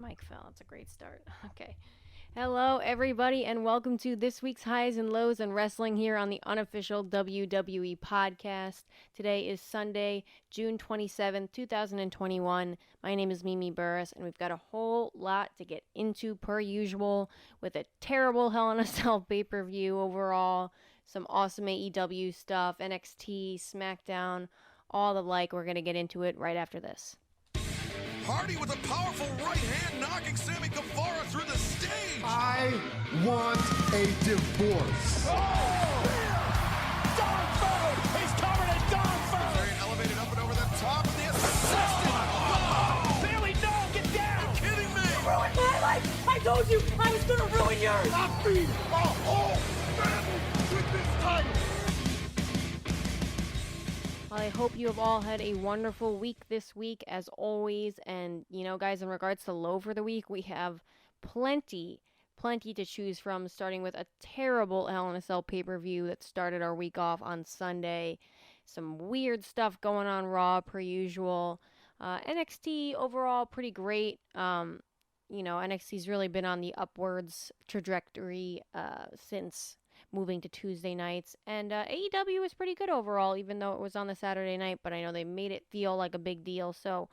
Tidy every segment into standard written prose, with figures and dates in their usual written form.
mic fell. That's a great start. Okay. Hello, everybody, and welcome to this week's Highs and Lows in Wrestling here on the unofficial WWE podcast. Today is Sunday, June 27th, 2021. My name is Mimi Burris, and we've got a whole lot to get into per usual with a terrible Hell in a Cell pay-per-view overall, some awesome AEW stuff, NXT, SmackDown, all the like. We're going to get into it right after this. Hardy with a powerful right hand knocking Sammy Guevara through the stage. I want a divorce. Dog food! He's covered in dog food! Very elevated up and over the top of the assistant. Bailey, no, get down! Are you kidding me? You ruined my life! I told you I was gonna ruin yours! I'll feed a whole family with this title. I hope you have all had a wonderful week this week, as always. And, guys, in regards to low for the week, we have plenty to choose from, starting with a terrible Hell in a Cell pay-per-view that started our week off on Sunday. Some weird stuff going on Raw, per usual. NXT, overall, pretty great. NXT's really been on the upwards trajectory since moving to Tuesday nights, and AEW was pretty good overall, even though it was on the Saturday night, but I know they made it feel like a big deal, so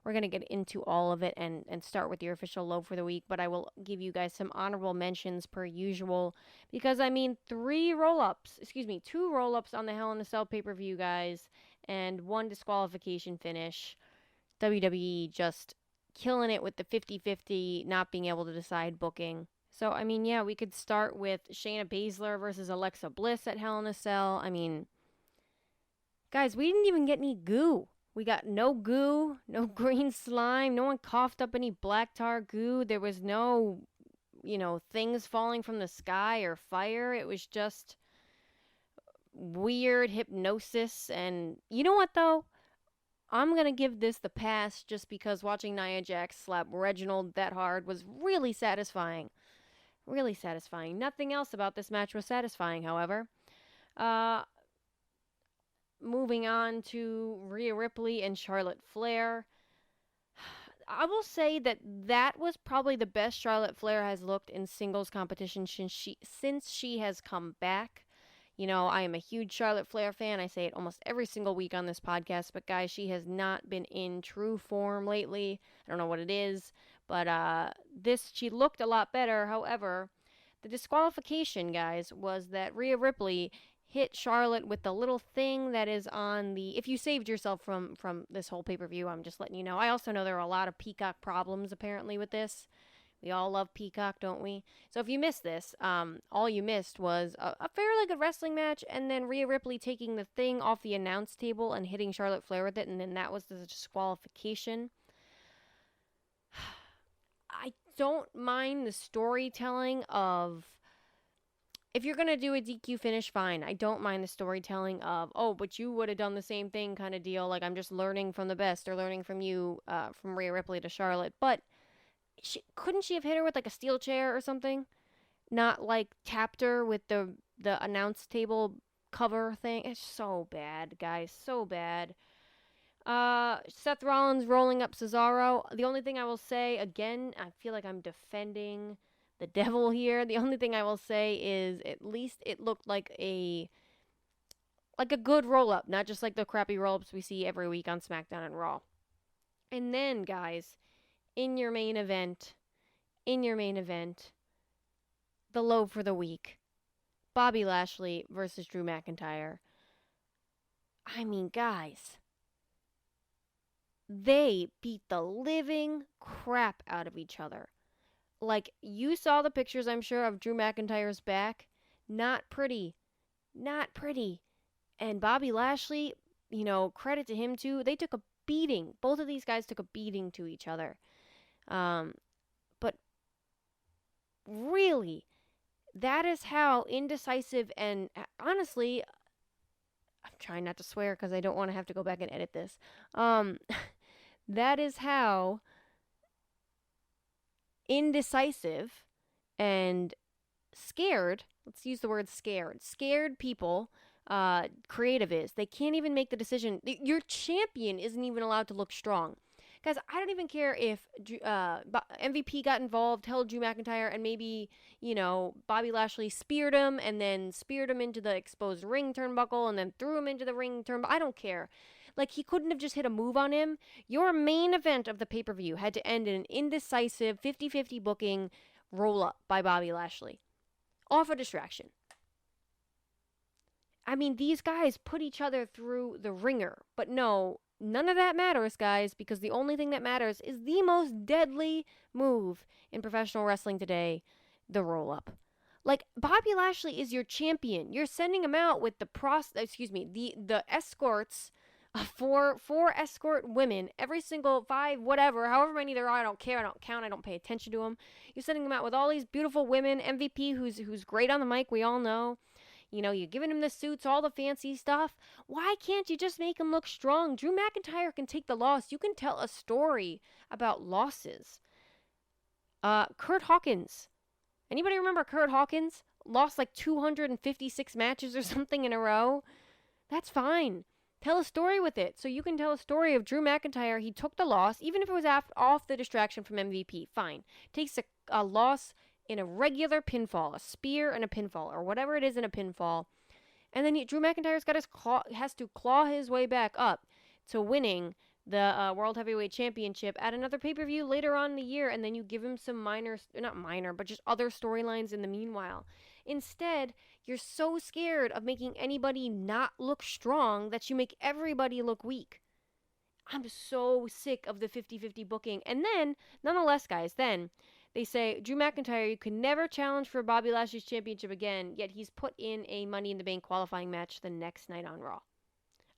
we're going to get into all of it and start with your official low for the week, but I will give you guys some honorable mentions per usual, because, two roll-ups on the Hell in a Cell pay-per-view, guys, and one disqualification finish. WWE just killing it with the 50-50, not being able to decide booking. So, we could start with Shayna Baszler versus Alexa Bliss at Hell in a Cell. Guys, we didn't even get any goo. We got no goo, no green slime. No one coughed up any black tar goo. There was no, things falling from the sky or fire. It was just weird hypnosis. And you know what, though? I'm going to give this the pass just because watching Nia Jax slap Reginald that hard was really satisfying. Really satisfying. Nothing else about this match was satisfying, however. Moving on to Rhea Ripley and Charlotte Flair. I will say that was probably the best Charlotte Flair has looked in singles competition since she has come back. I am a huge Charlotte Flair fan. I say it almost every single week on this podcast. But, guys, she has not been in true form lately. I don't know what it is. But she looked a lot better. However, the disqualification, guys, was that Rhea Ripley hit Charlotte with the little thing that is on the... If you saved yourself from this whole pay-per-view, I'm just letting you know. I also know there are a lot of Peacock problems, apparently, with this. We all love Peacock, don't we? So if you missed this, all you missed was a fairly good wrestling match, and then Rhea Ripley taking the thing off the announce table and hitting Charlotte Flair with it, and then that was the disqualification. I don't mind the storytelling of... If you're going to do a DQ finish, fine. I don't mind the storytelling of, oh, but you would have done the same thing kind of deal. Like, I'm just learning from the best, or learning from you, from Rhea Ripley to Charlotte. But... couldn't she have hit her with, like, a steel chair or something? Not, like, tapped her with the announce table cover thing? It's so bad, guys. So bad. Seth Rollins rolling up Cesaro. The only thing I will say, again, I feel like I'm defending the devil here. The only thing I will say is at least it looked like a good roll-up, not just like the crappy roll-ups we see every week on SmackDown and Raw. And then, guys... In your main event, the low for the week, Bobby Lashley versus Drew McIntyre. Guys, they beat the living crap out of each other. Like, you saw the pictures, I'm sure, of Drew McIntyre's back. Not pretty. And Bobby Lashley, credit to him too, they took a beating. Both of these guys took a beating to each other. But really, that is how indecisive and honestly, I'm trying not to swear because I don't want to have to go back and edit this. That is how indecisive and scared, let's use the word scared people, creative is. They can't even make the decision. Your champion isn't even allowed to look strong. Guys, I don't even care if MVP got involved, held Drew McIntyre, and maybe, Bobby Lashley speared him and then speared him into the exposed ring turnbuckle and then threw him into the ring turnbuckle. I don't care. Like, he couldn't have just hit a move on him. Your main event of the pay-per-view had to end in an indecisive 50-50 booking roll-up by Bobby Lashley. Off a distraction. I mean, these guys put each other through the ringer. But no, none of that matters, guys, because the only thing that matters is the most deadly move in professional wrestling today, the roll-up. Like, Bobby Lashley is your champion. You're sending him out with the escorts, four escort women, every single 5, whatever, however many there are, I don't care, I don't count, I don't pay attention to them. You're sending him out with all these beautiful women, MVP who's great on the mic, we all know. You're giving him the suits, all the fancy stuff. Why can't you just make him look strong? Drew McIntyre can take the loss. You can tell a story about losses. Kurt Hawkins. Anybody remember Kurt Hawkins? Lost like 256 matches or something in a row. That's fine. Tell a story with it. So you can tell a story of Drew McIntyre. He took the loss, even if it was off the distraction from MVP. Fine. Takes a loss in a regular pinfall, a spear and a pinfall, or whatever it is in a pinfall. And then Drew McIntyre's has to claw his way back up to winning the World Heavyweight Championship at another pay-per-view later on in the year, and then you give him some not minor, but just other storylines in the meanwhile. Instead, you're so scared of making anybody not look strong that you make everybody look weak. I'm so sick of the 50-50 booking. And then, nonetheless, guys, they say, Drew McIntyre, you can never challenge for Bobby Lashley's championship again, yet he's put in a Money in the Bank qualifying match the next night on Raw.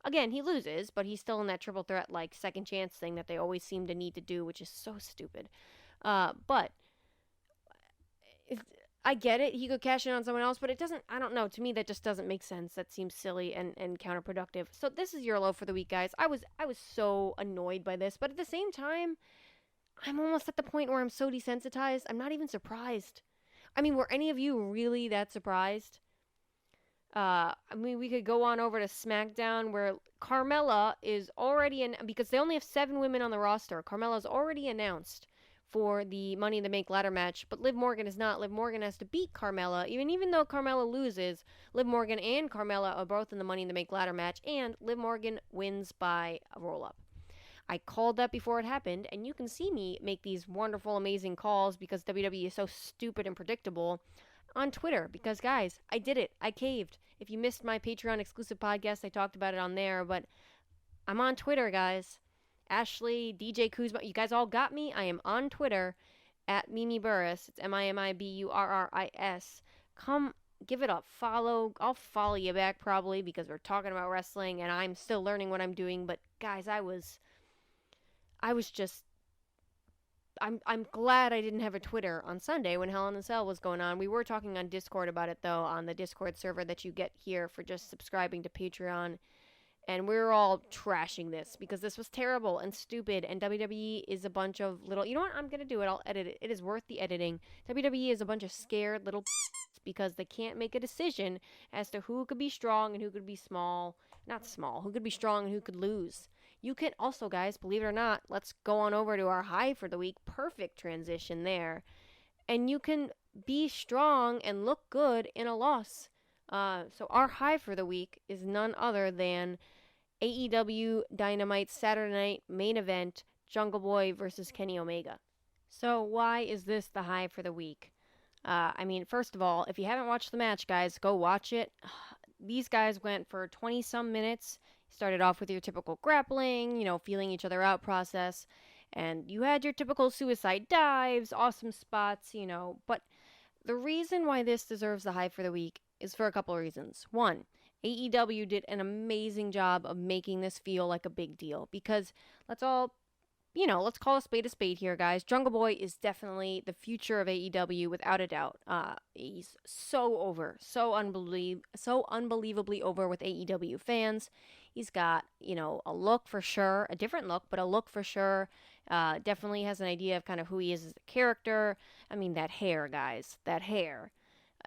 Again, he loses, but he's still in that triple threat, second chance thing that they always seem to need to do, which is so stupid. But I get it. He could cash in on someone else, but it doesn't, I don't know. To me, that just doesn't make sense. That seems silly and counterproductive. So this is your low for the week, guys. I was so annoyed by this, but at the same time, I'm almost at the point where I'm so desensitized, I'm not even surprised. I mean, were any of you really that surprised? We could go on over to SmackDown, where Carmella is already because they only have 7 women on the roster. Carmella's already announced for the Money in the Bank ladder match, but Liv Morgan is not. Liv Morgan has to beat Carmella, even though Carmella loses. Liv Morgan and Carmella are both in the Money in the Bank ladder match, and Liv Morgan wins by a roll-up. I called that before it happened, and you can see me make these wonderful, amazing calls because WWE is so stupid and predictable on Twitter. Because, guys, I did it. I caved. If you missed my Patreon exclusive podcast, I talked about it on there, but I'm on Twitter, guys. Ashley, DJ Kuzma, you guys all got me. I am on Twitter at Mimi Burris. It's MIMIBURRIS. Come give it a follow. I'll follow you back probably because we're talking about wrestling and I'm still learning what I'm doing. But, guys, I'm glad I didn't have a Twitter on Sunday when Hell in a Cell was going on. We were talking on Discord about it, though, on the Discord server that you get here for just subscribing to Patreon. And we were all trashing this because this was terrible and stupid. And WWE is a bunch of little... You know what? I'm going to do it. I'll edit it. It is worth the editing. WWE is a bunch of scared little because they can't make a decision as to who could be strong and who could be small. Not small. Who could be strong and who could lose. You can also, guys, believe it or not, let's go on over to our high for the week. Perfect transition there. And you can be strong and look good in a loss. So our high for the week is none other than AEW Dynamite Saturday Night main event, Jungle Boy versus Kenny Omega. So why is this the high for the week? First of all, if you haven't watched the match, guys, go watch it. These guys went for 20-some minutes. Started off with your typical grappling, feeling each other out process. And you had your typical suicide dives, awesome spots, But the reason why this deserves the high for the week is for a couple of reasons. One, AEW did an amazing job of making this feel like a big deal. Because let's call a spade here, guys. Jungle Boy is definitely the future of AEW without a doubt. He's so over, so unbelievably over with AEW fans. He's got, a look for sure, a different look, but a look for sure. Definitely has an idea of kind of who he is as a character. I mean, that hair, guys, that hair.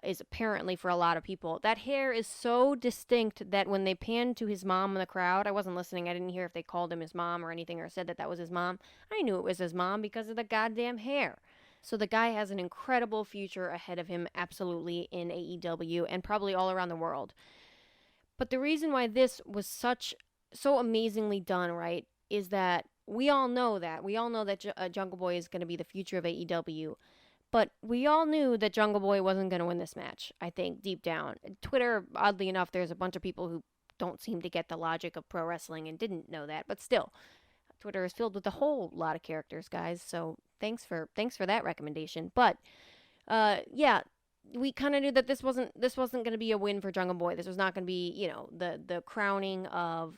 is apparently for a lot of people. That hair is so distinct that when they panned to his mom in the crowd, I wasn't listening. I didn't hear if they called him his mom or anything or said that that was his mom. I knew it was his mom because of the goddamn hair. So the guy has an incredible future ahead of him, absolutely, in AEW and probably all around the world. But the reason why this was so amazingly done, right, is that we all know that. We all know that Jungle Boy is going to be the future of AEW. But we all knew that Jungle Boy wasn't going to win this match, I think, deep down. Twitter, oddly enough, there's a bunch of people who don't seem to get the logic of pro wrestling and didn't know that. But still, Twitter is filled with a whole lot of characters, guys. So thanks for that recommendation. But yeah, we kind of knew that this wasn't going to be a win for Jungle Boy. This was not going to be, the crowning of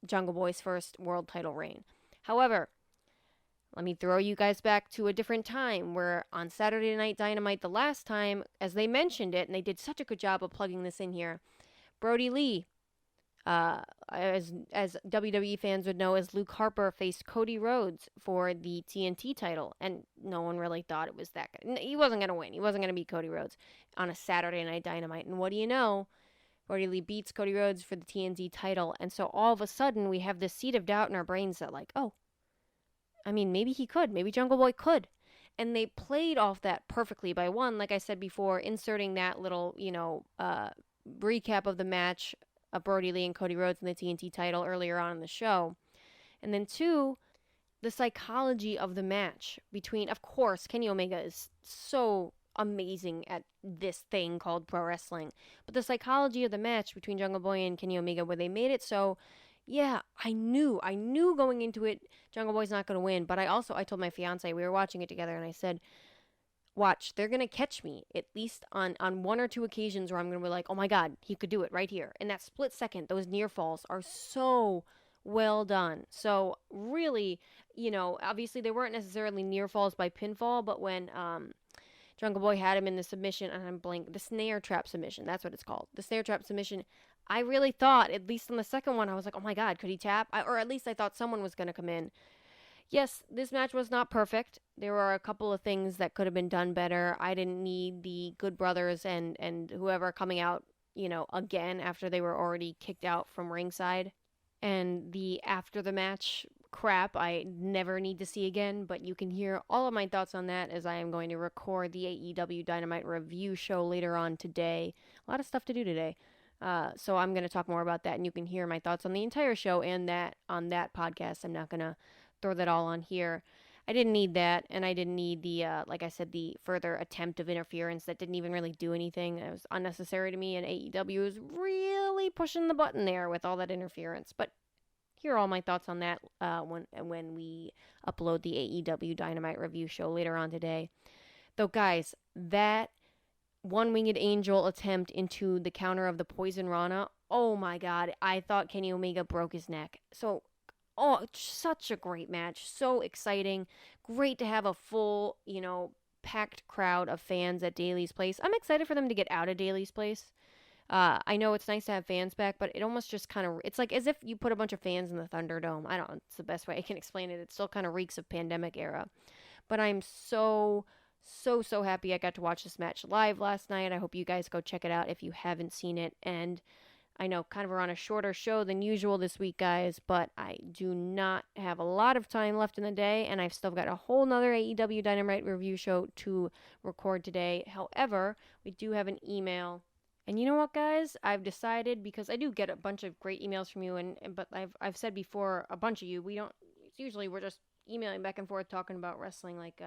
Jungle Boy's first world title reign. However, let me throw you guys back to a different time where on Saturday Night Dynamite the last time, as they mentioned it, and they did such a good job of plugging this in here, Brody Lee, as WWE fans would know as Luke Harper, faced Cody Rhodes for the TNT title, and no one really thought it was that good. He wasn't going to win. He wasn't going to beat Cody Rhodes on a Saturday Night Dynamite, and what do you know? Brody Lee beats Cody Rhodes for the TNT title, and so all of a sudden we have this seed of doubt in our brains that like, oh, I mean, maybe he could. Maybe Jungle Boy could. And they played off that perfectly by one, like I said before, inserting that little, recap of the match of Brody Lee and Cody Rhodes in the TNT title earlier on in the show. And then two, the psychology of the match between, of course, Kenny Omega is so amazing at this thing called pro wrestling. But the psychology of the match between Jungle Boy and Kenny Omega, where they made it so, yeah, I knew going into it, Jungle Boy's not going to win. But I told my fiance, we were watching it together, and I said, watch, they're going to catch me, at least on one or two occasions where I'm going to be like, oh my God, he could do it right here. In that split second, those near falls are so well done. So really, obviously they weren't necessarily near falls by pinfall, but when Jungle Boy had him in the submission, and I'm blank, the snare trap submission, that's what it's called. The snare trap submission, I really thought, at least on the second one, I was like, oh my God, could he tap? Or at least I thought someone was going to come in. Yes, this match was not perfect. There were a couple of things that could have been done better. I didn't need the Good Brothers and whoever coming out, again after they were already kicked out from ringside. And the after the match crap I never need to see again, but you can hear all of my thoughts on that as I am going to record the AEW Dynamite review show later on today. A lot of stuff to do today. So I'm going to talk more about that, and you can hear my thoughts on the entire show and that on that podcast. I'm not going to throw that all on here. I didn't need that, and I didn't need the, like I said, the further attempt of interference that didn't even really do anything. It was unnecessary to me, and AEW is really pushing the button there with all that interference. But here are all my thoughts on that when we upload the AEW Dynamite review show later on today. Though, guys, that One-Winged Angel attempt into the counter of the Poison Rana, oh my God, I thought Kenny Omega broke his neck. So, such a great match, so exciting. Great to have a full, packed crowd of fans at Daly's Place. I'm excited for them to get out of Daly's Place. I know it's nice to have fans back, but it almost just kind of, it's like as if you put a bunch of fans in the Thunderdome. I don't know, it's the best way I can explain it. It still kind of reeks of pandemic era. But I'm so happy I got to watch this match live last night. I hope you guys go check it out if you haven't seen it. And I know kind of we're on a shorter show than usual this week, guys, but I do not have a lot of time left in the day, and I've still got a whole nother AEW Dynamite review show to record today. However, we do have an email. And you know what, guys? I've decided, because I do get a bunch of great emails from you, but I've said before, a bunch of you, we're just emailing back and forth talking about wrestling, like,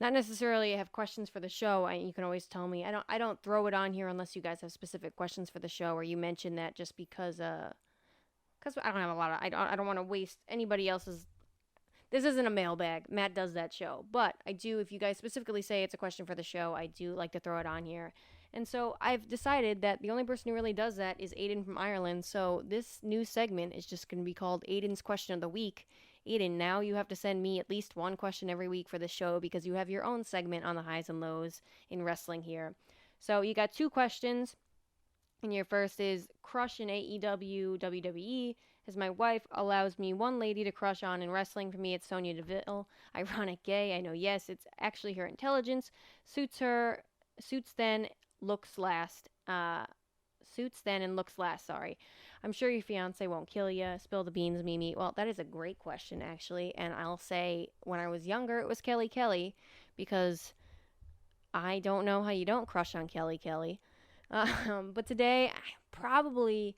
not necessarily have questions for the show. You can always tell me. I don't throw it on here unless you guys have specific questions for the show, or you mention that just because I don't have a lot of, I don't want to waste anybody else's. This isn't a mailbag. Matt does that show, but I do, if you guys specifically say it's a question for the show, I do like to throw it on here. And so I've decided that the only person who really does that is Aiden from Ireland. So this new segment is just going to be called Aiden's Question of the Week. Aiden, now you have to send me at least one question every week for the show, because you have your own segment on the highs and lows in wrestling here. So you got two questions. And your first is, crush in AEW, WWE, as my wife allows me one lady to crush on in wrestling. For me, it's Sonya Deville. Ironic gay, I know, yes, it's actually her intelligence suits her Suits then, looks last. Suits then and looks last, sorry. I'm sure your fiance won't kill you. Spill the beans, Mimi. Well, that is a great question, actually. And I'll say when I was younger, it was Kelly Kelly because I don't know how you don't crush on Kelly Kelly. But today, probably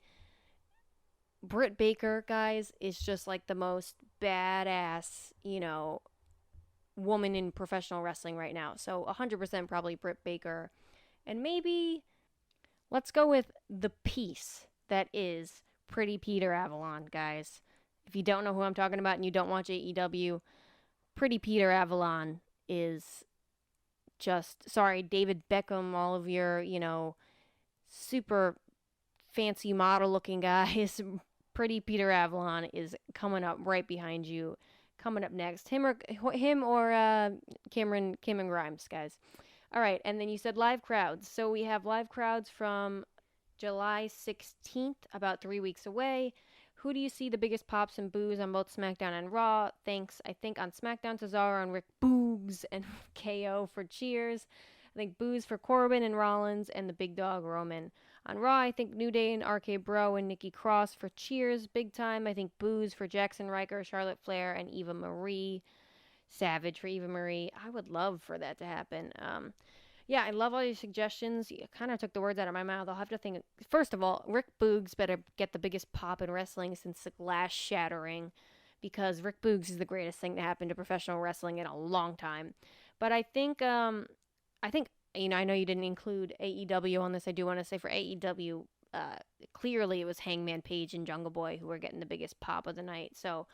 Britt Baker, guys, is just like the most badass, woman in professional wrestling right now. So 100% probably Britt Baker. And maybe let's go with the piece that is Pretty Peter Avalon, guys. If you don't know who I'm talking about and you don't watch AEW, Pretty Peter Avalon is just, sorry, David Beckham, all of your, super fancy model looking guys. Pretty Peter Avalon is coming up right behind you. Coming up next. Him or Cameron Grimes, guys. All right, and then you said live crowds. So we have live crowds from July 16th, about 3 weeks away. Who do you see the biggest pops and boos on both SmackDown and Raw? Thanks, I think, on SmackDown, Cesaro and Rick Boogs and KO for cheers. I think boos for Corbin and Rollins and the big dog Roman. On Raw, I think New Day and RK Bro and Nikki Cross for cheers, big time. I think boos for Jackson Riker, Charlotte Flair, and Eva Marie. Savage for Eva Marie. I would love for that to happen. Yeah, I love all your suggestions. You kind of took the words out of my mouth. I'll have to think. First of all, Rick Boogs better get the biggest pop in wrestling since the glass shattering, because Rick Boogs is the greatest thing to happen to professional wrestling in a long time. But I think, I know you didn't include AEW on this. I do want to say for AEW, clearly it was Hangman Page and Jungle Boy who were getting the biggest pop of the night. So,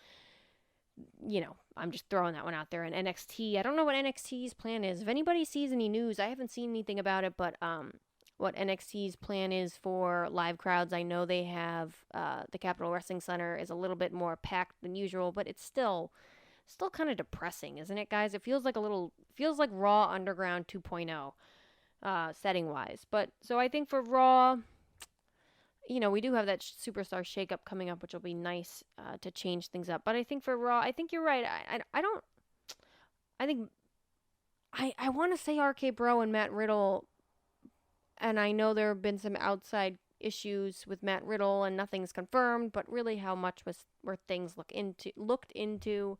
I'm just throwing that one out there. And NXT, I don't know what NXT's plan is. If anybody sees any news, I haven't seen anything about it, but what NXT's plan is for live crowds, I know they have the Capitol Wrestling Center is a little bit more packed than usual, but it's still kind of depressing, isn't it, guys? It feels like Raw Underground 2.0 setting wise. But so I think for Raw, we do have that superstar shakeup coming up, which will be nice to change things up. But I think for Raw, I think you're right. I want to say RK Bro and Matt Riddle, and I know there have been some outside issues with Matt Riddle and nothing's confirmed, but really how much were things looked into.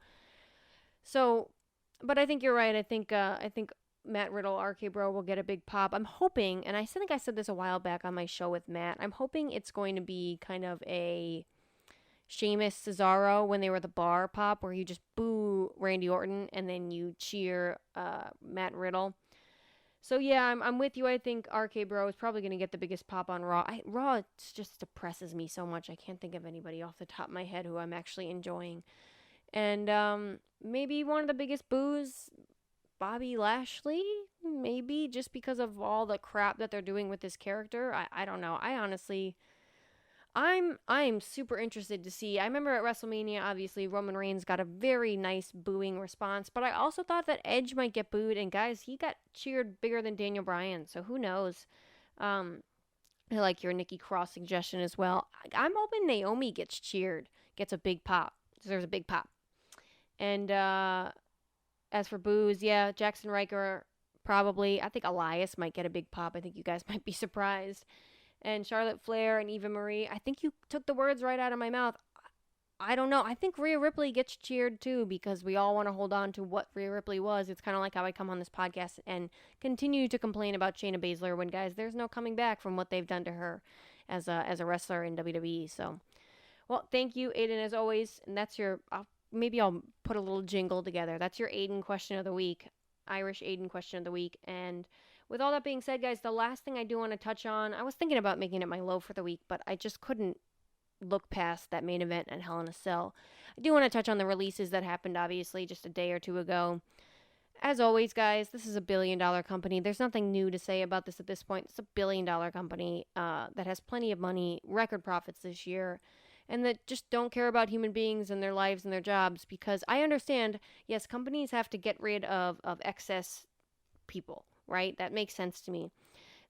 So, but I think you're right. I think Matt Riddle, RK Bro will get a big pop. I'm hoping, and I think I said this a while back on my show with Matt, I'm hoping it's going to be kind of a Sheamus Cesaro when they were at the bar pop, where you just boo Randy Orton and then you cheer Matt Riddle. So yeah, I'm with you. I think RK Bro is probably going to get the biggest pop on Raw. Raw just depresses me so much. I can't think of anybody off the top of my head who I'm actually enjoying. And maybe one of the biggest boos, Bobby Lashley, maybe, just because of all the crap that they're doing with this character. I don't know. I'm super interested to see. I remember at WrestleMania, obviously, Roman Reigns got a very nice booing response, but I also thought that Edge might get booed, and guys, he got cheered bigger than Daniel Bryan, so who knows. I like your Nikki Cross suggestion as well. I'm hoping Naomi gets cheered, gets a big pop. There's a big pop. And as for boos, yeah, Jackson Riker probably. I think Elias might get a big pop. I think you guys might be surprised. And Charlotte Flair and Eva Marie. I think you took the words right out of my mouth. I don't know. I think Rhea Ripley gets cheered too, because we all want to hold on to what Rhea Ripley was. It's kind of like how I come on this podcast and continue to complain about Shayna Baszler when, guys, there's no coming back from what they've done to her as a wrestler in WWE. So, well, thank you, Aiden, as always. And that's your, maybe I'll put a little jingle together. That's your Aiden question of the week, Irish Aiden question of the week. And with all that being said, guys, the last thing I do want to touch on, I was thinking about making it my low for the week, but I just couldn't look past that main event at Hell in a Cell. I do want to touch on the releases that happened, obviously, just a day or two ago. As always, guys, this is a billion-dollar company. There's nothing new to say about this at this point. It's a billion-dollar company that has plenty of money, record profits this year, and that just don't care about human beings and their lives and their jobs, because I understand, yes, companies have to get rid of excess people, right? That makes sense to me.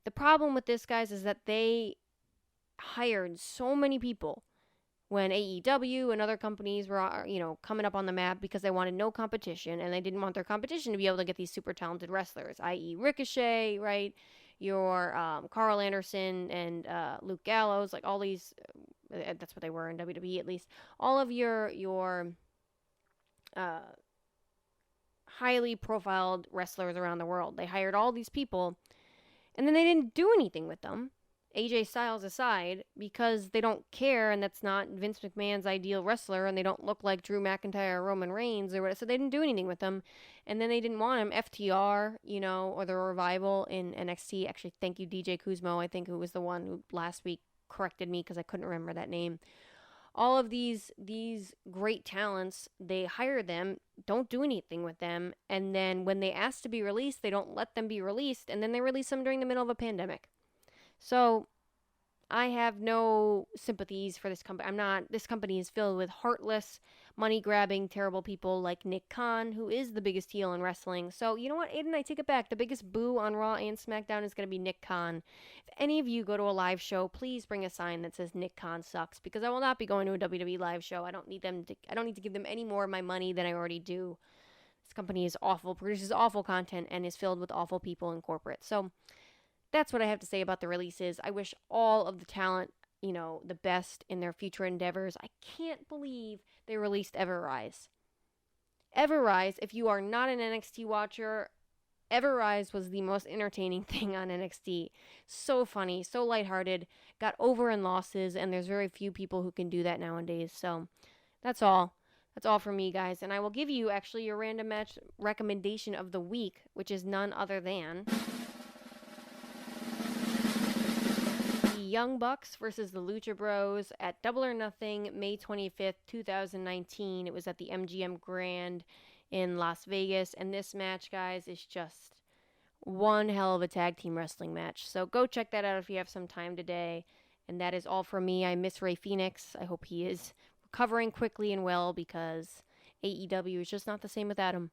The problem with this, guys, is that they hired so many people when AEW and other companies were, coming up on the map because they wanted no competition and they didn't want their competition to be able to get these super talented wrestlers, i.e. Ricochet, right? Your Carl Anderson and Luke Gallows, like all these, that's what they were in WWE at least. All of your highly profiled wrestlers around the world. They hired all these people and then they didn't do anything with them. AJ Styles aside, because they don't care, and that's not Vince McMahon's ideal wrestler, and they don't look like Drew McIntyre or Roman Reigns or whatever, so they didn't do anything with them. And then they didn't want him. FTR, or the Revival in NXT. Actually, thank you, DJ Kuzmo, I think, who was the one who last week corrected me because I couldn't remember that name. All of these great talents, they hire them, don't do anything with them, and then when they ask to be released, they don't let them be released, and then they release them during the middle of a pandemic. So I have no sympathies for this company. This company is filled with heartless, money-grabbing, terrible people like Nick Khan, who is the biggest heel in wrestling. So, you know what, Aiden, I take it back. The biggest boo on Raw and SmackDown is going to be Nick Khan. If any of you go to a live show, please bring a sign that says Nick Khan sucks, because I will not be going to a WWE live show. I don't need to give them any more of my money than I already do. This company is awful, produces awful content, and is filled with awful people in corporate. So that's what I have to say about the releases. I wish all of the talent, the best in their future endeavors. I can't believe they released Ever-Rise. Ever-Rise, if you are not an NXT watcher, Ever-Rise was the most entertaining thing on NXT. So funny, so lighthearted, got over in losses, and there's very few people who can do that nowadays. So that's all. That's all from me, guys. And I will give you, actually, your random match recommendation of the week, which is none other than Young Bucks versus the Lucha Bros at Double or Nothing, May 25th, 2019. It was at the MGM Grand in Las Vegas. And this match, guys, is just one hell of a tag team wrestling match. So go check that out if you have some time today. And that is all from me. I miss Rey Fenix. I hope he is recovering quickly and well, because AEW is just not the same without him.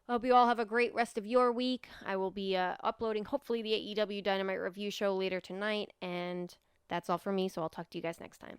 I hope you all have a great rest of your week. I will be uploading, hopefully, the AEW Dynamite review show later tonight. And that's all from me, so I'll talk to you guys next time.